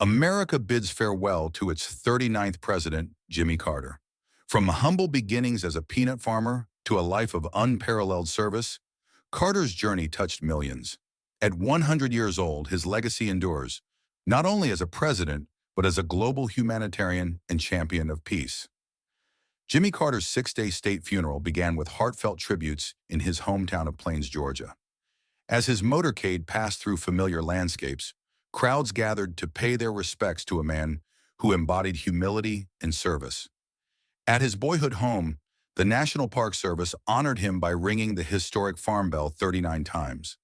America bids farewell to its 39th president, Jimmy Carter. From humble beginnings as a peanut farmer to a life of unparalleled service, Carter's journey touched millions. At 100 years old, his legacy endures, not only as a president, but as a global humanitarian and champion of peace. Jimmy Carter's six-day state funeral began with heartfelt tributes in his hometown of Plains, Georgia. As his motorcade passed through familiar landscapes, crowds gathered to pay their respects to a man who embodied humility and service. At his boyhood home, the National Park Service honored him by ringing the historic farm bell 39 times,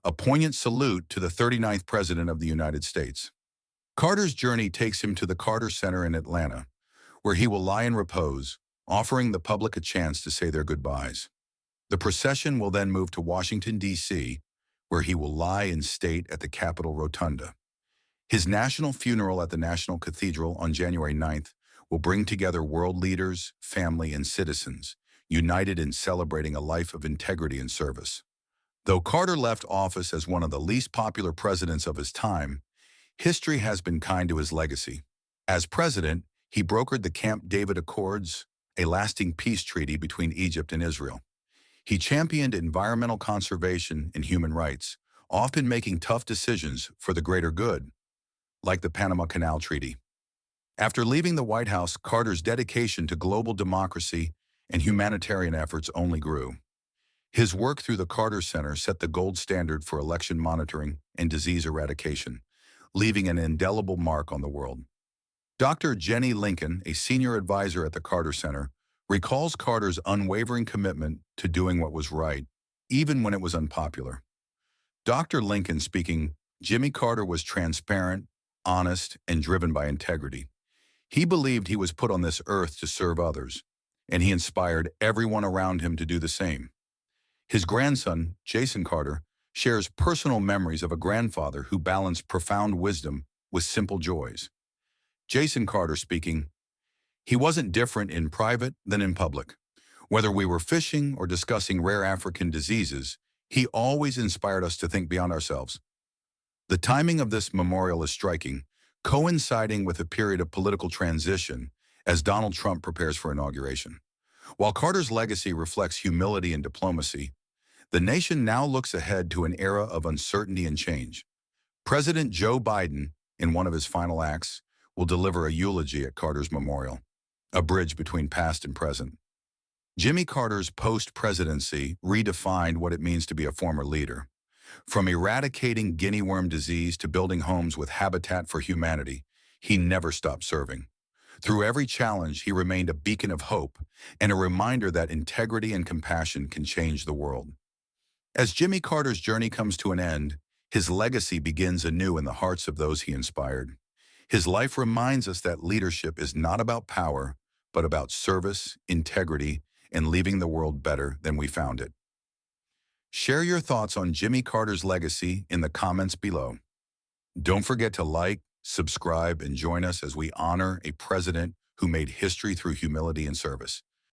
a poignant salute to the 39th President of the United States. Carter's journey takes him to the Carter Center in Atlanta, where he will lie in repose, offering the public a chance to say their goodbyes. The procession will then move to Washington, D.C., where he will lie in state at the Capitol Rotunda. His national funeral at the National Cathedral on January 9th will bring together world leaders, family, and citizens, united in celebrating a life of integrity and service. Though Carter left office as one of the least popular presidents of his time, history has been kind to his legacy. As president, he brokered the Camp David Accords, a lasting peace treaty between Egypt and Israel. He championed environmental conservation and human rights, often making tough decisions for the greater good, like the Panama Canal Treaty. After leaving the White House, Carter's dedication to global democracy and humanitarian efforts only grew. His work through the Carter Center set the gold standard for election monitoring and disease eradication, leaving an indelible mark on the world. Dr. Jenny Lincoln, a senior advisor at the Carter Center, recalls Carter's unwavering commitment to doing what was right, even when it was unpopular. Dr. Lincoln speaking, Jimmy Carter was transparent, honest, and driven by integrity. He believed he was put on this earth to serve others, and he inspired everyone around him to do the same. His grandson, Jason Carter, shares personal memories of a grandfather who balanced profound wisdom with simple joys. Jason Carter speaking, he wasn't different in private than in public. Whether we were fishing or discussing rare African diseases, he always inspired us to think beyond ourselves. The timing of this memorial is striking, coinciding with a period of political transition as Donald Trump prepares for inauguration. While Carter's legacy reflects humility and diplomacy, the nation now looks ahead to an era of uncertainty and change. President Joe Biden, in one of his final acts, will deliver a eulogy at Carter's memorial, a bridge between past and present. Jimmy Carter's post-presidency redefined what it means to be a former leader. From eradicating guinea worm disease to building homes with Habitat for Humanity, he never stopped serving. Through every challenge, he remained a beacon of hope and a reminder that integrity and compassion can change the world. As Jimmy Carter's journey comes to an end, his legacy begins anew in the hearts of those he inspired. His life reminds us that leadership is not about power, but about service, integrity, and leaving the world better than we found it. Share your thoughts on Jimmy Carter's legacy in the comments below. Don't forget to like, subscribe, and join us as we honor a president who made history through humility and service.